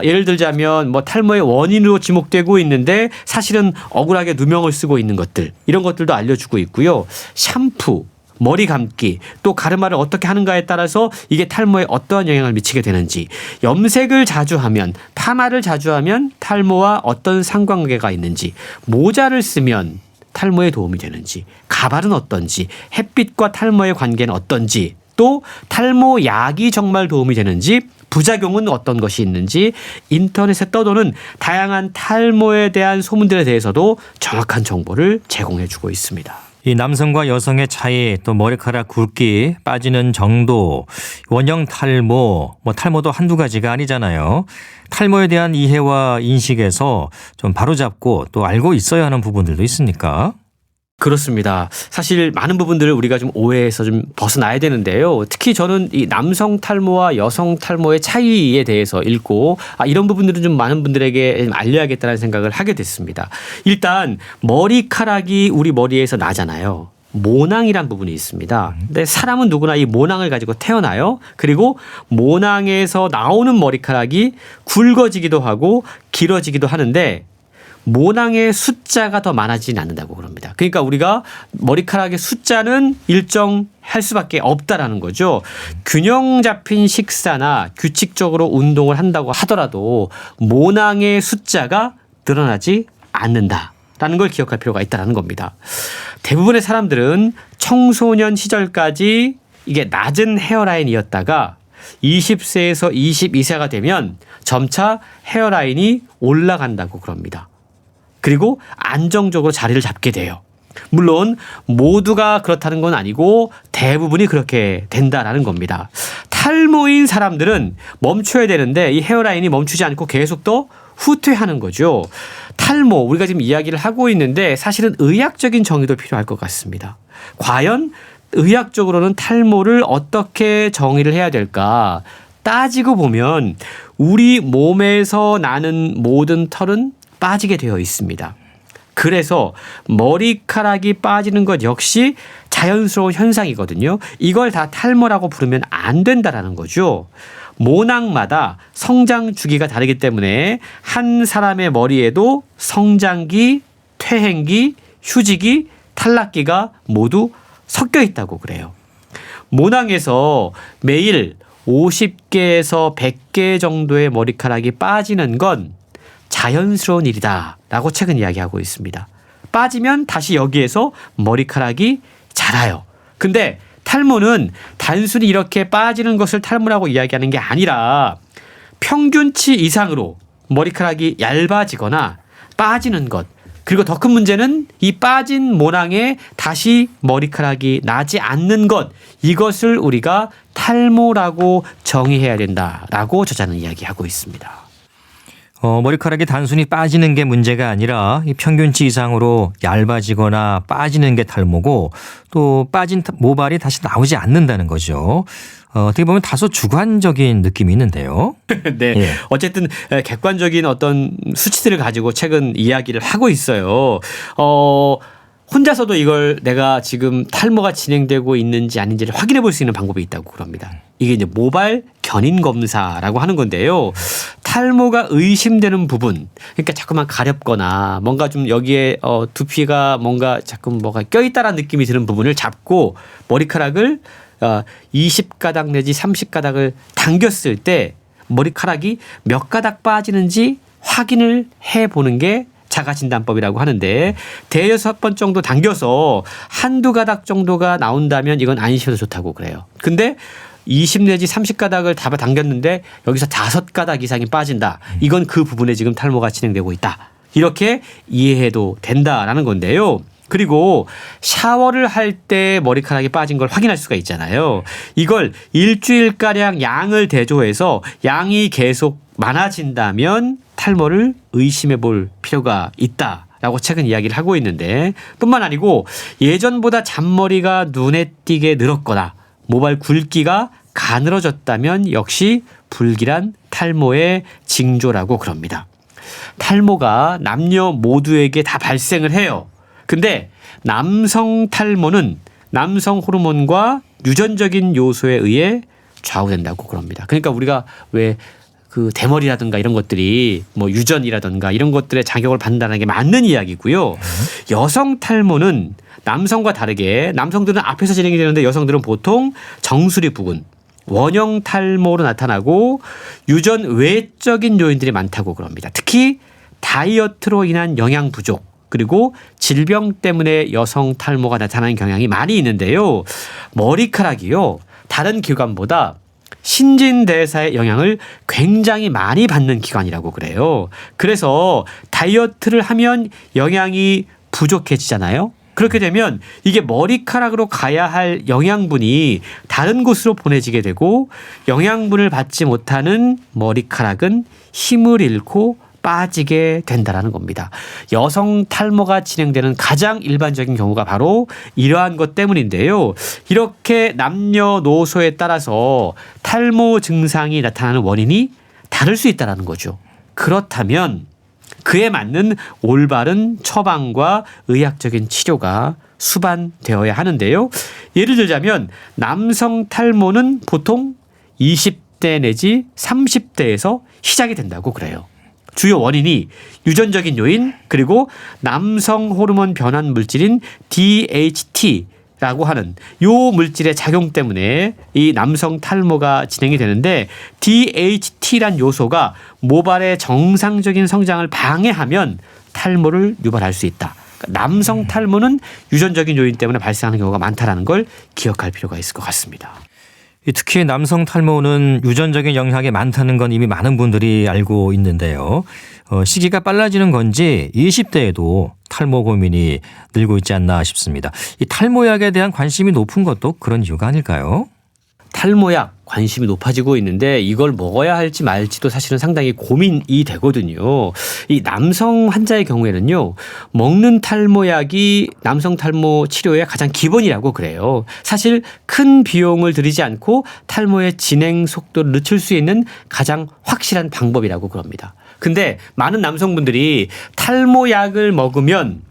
C: 예를 들자면 뭐 탈모의 원인으로 지목되고 있는데 사실은 억울하게 누명을 쓰고 있는 것들, 이런 것들도 알려주고 있고요. 샴푸, 머리 감기, 또 가르마를 어떻게 하는가에 따라서 이게 탈모에 어떠한 영향을 미치게 되는지, 염색을 자주 하면, 파마를 자주 하면 탈모와 어떤 상관관계가 있는지, 모자를 쓰면 탈모에 도움이 되는지, 가발은 어떤지, 햇빛과 탈모의 관계는 어떤지, 또 탈모 약이 정말 도움이 되는지, 부작용은 어떤 것이 있는지 인터넷에 떠도는 다양한 탈모에 대한 소문들에 대해서도 정확한 정보를 제공해 주고 있습니다.
A: 이 남성과 여성의 차이, 또 머리카락 굵기, 빠지는 정도, 원형 탈모, 뭐 탈모도 한두 가지가 아니잖아요. 탈모에 대한 이해와 인식에서 좀 바로잡고 또 알고 있어야 하는 부분들도 있습니까?
C: 그렇습니다. 사실 많은 부분들을 우리가 좀 오해해서 좀 벗어나야 되는데요. 특히 저는 이 남성 탈모와 여성 탈모의 차이에 대해서 읽고 이런 부분들은 좀 많은 분들에게 알려야겠다는 생각을 하게 됐습니다. 일단 머리카락이 우리 머리에서 나잖아요. 모낭이란 부분이 있습니다. 근데 사람은 누구나 이 모낭을 가지고 태어나요. 그리고 모낭에서 나오는 머리카락이 굵어지기도 하고 길어지기도 하는데 모낭의 숫자가 더 많아지진 않는다고 그럽니다. 그러니까 우리가 머리카락의 숫자는 일정할 수밖에 없다라는 거죠. 균형 잡힌 식사나 규칙적으로 운동을 한다고 하더라도 모낭의 숫자가 늘어나지 않는다라는 걸 기억할 필요가 있다는 겁니다. 대부분의 사람들은 청소년 시절까지 이게 낮은 헤어라인이었다가 20세에서 22세가 되면 점차 헤어라인이 올라간다고 그럽니다. 그리고 안정적으로 자리를 잡게 돼요. 물론 모두가 그렇다는 건 아니고 대부분이 그렇게 된다라는 겁니다. 탈모인 사람들은 멈춰야 되는데 이 헤어라인이 멈추지 않고 계속 더 후퇴하는 거죠. 탈모, 우리가 지금 이야기를 하고 있는데 사실은 의학적인 정의도 필요할 것 같습니다. 과연 의학적으로는 탈모를 어떻게 정의를 해야 될까? 따지고 보면 우리 몸에서 나는 모든 털은 빠지게 되어 있습니다. 그래서 머리카락이 빠지는 것 역시 자연스러운 현상이거든요. 이걸 다 탈모라고 부르면 안 된다라는 거죠. 모낭마다 성장 주기가 다르기 때문에 한 사람의 머리에도 성장기, 퇴행기, 휴지기, 탈락기가 모두 섞여 있다고 그래요. 모낭에서 매일 50개에서 100개 정도의 머리카락이 빠지는 건 자연스러운 일이다라고 책은 이야기하고 있습니다. 빠지면 다시 여기에서 머리카락이 자라요. 근데 탈모는 단순히 이렇게 빠지는 것을 탈모라고 이야기하는 게 아니라 평균치 이상으로 머리카락이 얇아지거나 빠지는 것, 그리고 더 큰 문제는 이 빠진 모낭에 다시 머리카락이 나지 않는 것, 이것을 우리가 탈모라고 정의해야 된다라고 저자는 이야기하고 있습니다.
A: 머리카락이 단순히 빠지는 게 문제가 아니라 이 평균치 이상으로 얇아지거나 빠지는 게 탈모고, 또 빠진 모발이 다시 나오지 않는다는 거죠. 어떻게 보면 다소 주관적인 느낌이 있는데요.
C: 네.
A: 예.
C: 어쨌든 객관적인 어떤 수치들을 가지고 책은 이야기를 하고 있어요. 혼자서도 이걸 내가 지금 탈모가 진행되고 있는지 아닌지를 확인해 볼 수 있는 방법이 있다고 그럽니다. 이게 이제 모발 견인 검사라고 하는 건데요. 탈모가 의심되는 부분, 그러니까 자꾸만 가렵거나 뭔가 좀 여기에 두피가 뭔가 자꾸 뭐가 껴있다라는 느낌이 드는 부분을 잡고 머리카락을 20가닥 내지 30가닥을 당겼을 때 머리카락이 몇 가닥 빠지는지 확인을 해보는 게 자가진단법이라고 하는데, 대여섯 번 정도 당겨서 한두 가닥 정도가 나온다면 이건 안심해도 좋다고 그래요. 근데 20 내지 30가닥을 다 당겼는데 여기서 5가닥 이상이 빠진다. 이건 그 부분에 지금 탈모가 진행되고 있다. 이렇게 이해해도 된다라는 건데요. 그리고 샤워를 할 때 머리카락이 빠진 걸 확인할 수가 있잖아요. 이걸 일주일가량 양을 대조해서 양이 계속 많아진다면 탈모를 의심해 볼 필요가 있다라고 책은 이야기를 하고 있는데, 뿐만 아니고 예전보다 잔머리가 눈에 띄게 늘었거나 모발 굵기가 가늘어졌다면 역시 불길한 탈모의 징조라고 그럽니다. 탈모가 남녀 모두에게 다 발생을 해요. 근데 남성 탈모는 남성 호르몬과 유전적인 요소에 의해 좌우된다고 그럽니다. 그러니까 우리가 왜 그 대머리라든가 이런 것들이 뭐 유전이라든가 이런 것들의 작용을 받는다는 게 맞는 이야기고요. 여성 탈모는 남성과 다르게 남성들은 앞에서 진행이 되는데 여성들은 보통 정수리 부근, 원형 탈모로 나타나고 유전 외적인 요인들이 많다고 그럽니다. 특히 다이어트로 인한 영양 부족 그리고 질병 때문에 여성 탈모가 나타나는 경향이 많이 있는데요. 머리카락이요. 다른 기관보다 신진대사의 영향을 굉장히 많이 받는 기관이라고 그래요. 그래서 다이어트를 하면 영양이 부족해지잖아요. 그렇게 되면 이게 머리카락으로 가야 할 영양분이 다른 곳으로 보내지게 되고 영양분을 받지 못하는 머리카락은 힘을 잃고 빠지게 된다라는 겁니다. 여성 탈모가 진행되는 가장 일반적인 경우가 바로 이러한 것 때문인데요. 이렇게 남녀노소에 따라서 탈모 증상이 나타나는 원인이 다를 수 있다는 거죠. 그렇다면 그에 맞는 올바른 처방과 의학적인 치료가 수반되어야 하는데요. 예를 들자면 남성 탈모는 보통 20대 내지 30대에서 시작이 된다고 그래요. 주요 원인이 유전적인 요인 그리고 남성 호르몬 변환 물질인 DHT라고 하는 요 물질의 작용 때문에 이 남성 탈모가 진행이 되는데 DHT란 요소가 모발의 정상적인 성장을 방해하면 탈모를 유발할 수 있다. 남성 탈모는 유전적인 요인 때문에 발생하는 경우가 많다는 걸 기억할 필요가 있을 것 같습니다.
A: 특히 남성 탈모는 유전적인 영향이 많다는 건 이미 많은 분들이 알고 있는데요. 시기가 빨라지는 건지 20대에도 탈모 고민이 늘고 있지 않나 싶습니다. 이 탈모약에 대한 관심이 높은 것도 그런 이유가 아닐까요?
C: 탈모약 관심이 높아지고 있는데 이걸 먹어야 할지 말지도 사실은 상당히 고민이 되거든요. 이 남성 환자의 경우에는요. 먹는 탈모약이 남성 탈모 치료의 가장 기본이라고 그래요. 사실 큰 비용을 들이지 않고 탈모의 진행 속도를 늦출 수 있는 가장 확실한 방법이라고 그럽니다. 근데 많은 남성분들이 탈모약을 먹으면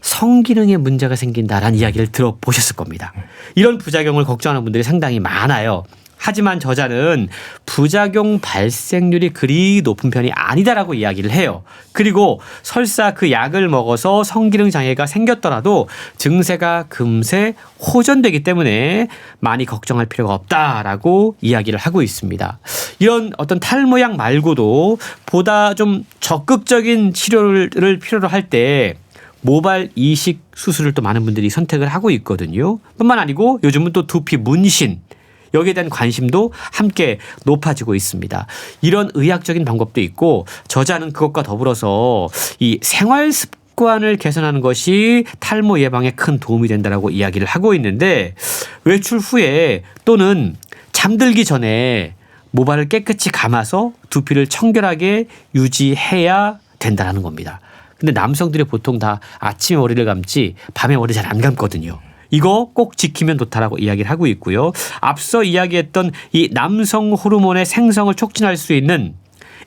C: 성기능에 문제가 생긴다라는 이야기를 들어보셨을 겁니다. 이런 부작용을 걱정하는 분들이 상당히 많아요. 하지만 저자는 부작용 발생률이 그리 높은 편이 아니다라고 이야기를 해요. 그리고 설사 그 약을 먹어서 성기능 장애가 생겼더라도 증세가 금세 호전되기 때문에 많이 걱정할 필요가 없다라고 이야기를 하고 있습니다. 이런 어떤 탈모약 말고도 보다 좀 적극적인 치료를 필요로 할 때 모발 이식 수술을 또 많은 분들이 선택을 하고 있거든요. 뿐만 아니고 요즘은 또 두피 문신 여기에 대한 관심도 함께 높아지고 있습니다. 이런 의학적인 방법도 있고 저자는 그것과 더불어서 이 생활 습관을 개선하는 것이 탈모 예방에 큰 도움이 된다라고 이야기를 하고 있는데 외출 후에 또는 잠들기 전에 모발을 깨끗이 감아서 두피를 청결하게 유지해야 된다는 겁니다. 근데 남성들이 보통 다 아침에 머리를 감지 밤에 머리 잘 안 감거든요. 이거 꼭 지키면 좋다라고 이야기를 하고 있고요. 앞서 이야기했던 이 남성 호르몬의 생성을 촉진할 수 있는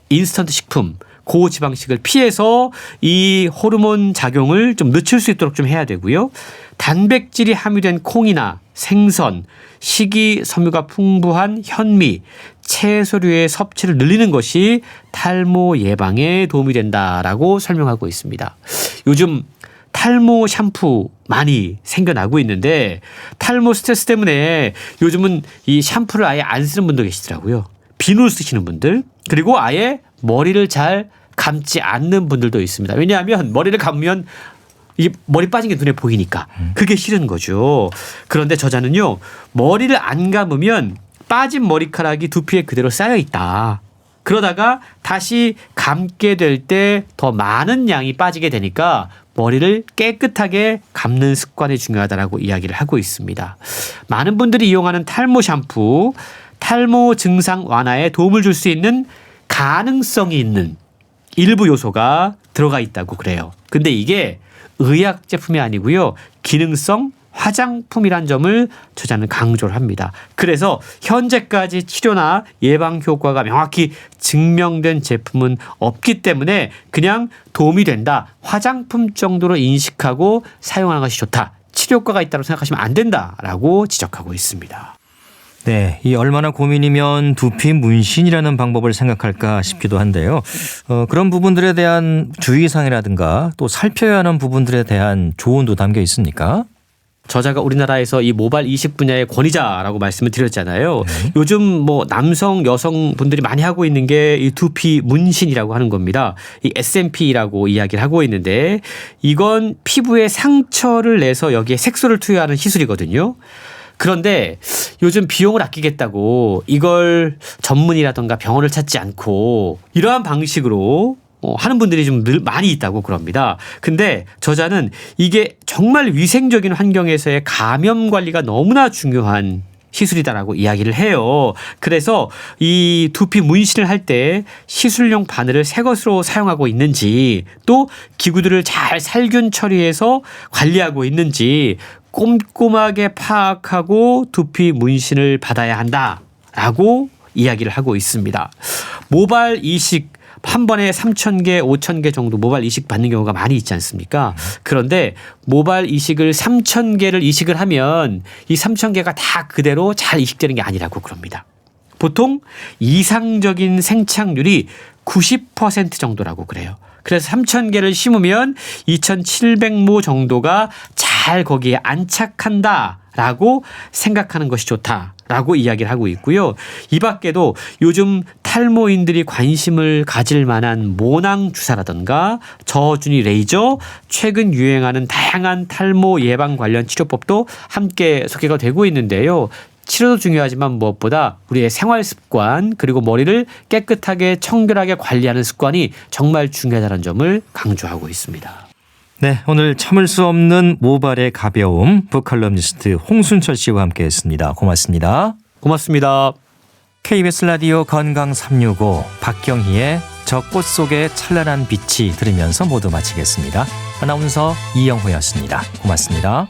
C: 인스턴트 식품, 고지방식을 피해서 이 호르몬 작용을 좀 늦출 수 있도록 좀 해야 되고요. 단백질이 함유된 콩이나 생선, 식이섬유가 풍부한 현미, 채소류의 섭취를 늘리는 것이 탈모 예방에 도움이 된다라고 설명하고 있습니다. 요즘 탈모 샴푸 많이 생겨나고 있는데 탈모 스트레스 때문에 요즘은 이 샴푸를 아예 안 쓰는 분도 계시더라고요. 비누 쓰시는 분들 그리고 아예 머리를 잘 감지 않는 분들도 있습니다. 왜냐하면 머리를 감으면 이 머리 빠진 게 눈에 보이니까 그게 싫은 거죠. 그런데 저자는요. 머리를 안 감으면 빠진 머리카락이 두피에 그대로 쌓여 있다. 그러다가 다시 감게 될 때 더 많은 양이 빠지게 되니까 머리를 깨끗하게 감는 습관이 중요하다라고 이야기를 하고 있습니다. 많은 분들이 이용하는 탈모 샴푸, 탈모 증상 완화에 도움을 줄 수 있는 가능성이 있는 일부 요소가 들어가 있다고 그래요. 근데 이게 의약 제품이 아니고요. 기능성 화장품이란 점을 저자는 강조를 합니다. 그래서 현재까지 치료나 예방 효과가 명확히 증명된 제품은 없기 때문에 그냥 도움이 된다. 화장품 정도로 인식하고 사용하는 것이 좋다. 치료 효과가 있다고 생각하시면 안 된다라고 지적하고 있습니다.
A: 네, 이 얼마나 고민이면 두피 문신이라는 방법을 생각할까 싶기도 한데요. 그런 부분들에 대한 주의사항이라든가 또 살펴야 하는 부분들에 대한 조언도 담겨 있습니까?
C: 저자가 우리나라에서 이 모발 이식 분야의 권위자라고 말씀을 드렸잖아요. 요즘 뭐 남성, 여성 분들이 많이 하고 있는 게 이 두피 문신이라고 하는 겁니다. 이 SMP라고 이야기를 하고 있는데 이건 피부에 상처를 내서 여기에 색소를 투여하는 시술이거든요. 그런데 요즘 비용을 아끼겠다고 이걸 전문이라던가 병원을 찾지 않고 이러한 방식으로 하는 분들이 좀 늘 많이 있다고 그럽니다. 근데 저자는 이게 정말 위생적인 환경에서의 감염 관리가 너무나 중요한 시술이다라고 이야기를 해요. 그래서 이 두피 문신을 할 때 시술용 바늘을 새 것으로 사용하고 있는지 또 기구들을 잘 살균 처리해서 관리하고 있는지 꼼꼼하게 파악하고 두피 문신을 받아야 한다라고 이야기를 하고 있습니다. 모발 이식 한 번에 3,000개, 5,000개 정도 모발 이식 받는 경우가 많이 있지 않습니까? 그런데 모발 이식을 3,000개를 이식을 하면 이 3,000개가 다 그대로 잘 이식되는 게 아니라고 그럽니다. 보통 이상적인 생착률이 90% 정도라고 그래요. 그래서 3,000개를 심으면 2,700모 정도가 잘 거기에 안착한다라고 생각하는 것이 좋다라고 이야기를 하고 있고요. 이 밖에도 요즘 탈모인들이 관심을 가질 만한 모낭 주사라든가 저준위 레이저, 최근 유행하는 다양한 탈모 예방 관련 치료법도 함께 소개가 되고 있는데요. 치료도 중요하지만 무엇보다 우리의 생활 습관 그리고 머리를 깨끗하게 청결하게 관리하는 습관이 정말 중요하다는 점을 강조하고 있습니다.
A: 네, 오늘 참을 수 없는 모발의 가벼움 북칼럼니스트 홍순철 씨와 함께했습니다. 고맙습니다.
C: 고맙습니다.
A: KBS 라디오 건강 365 박경희의 저 꽃 속의 찬란한 빛이 들으면서 모두 마치겠습니다. 아나운서 이영호였습니다. 고맙습니다.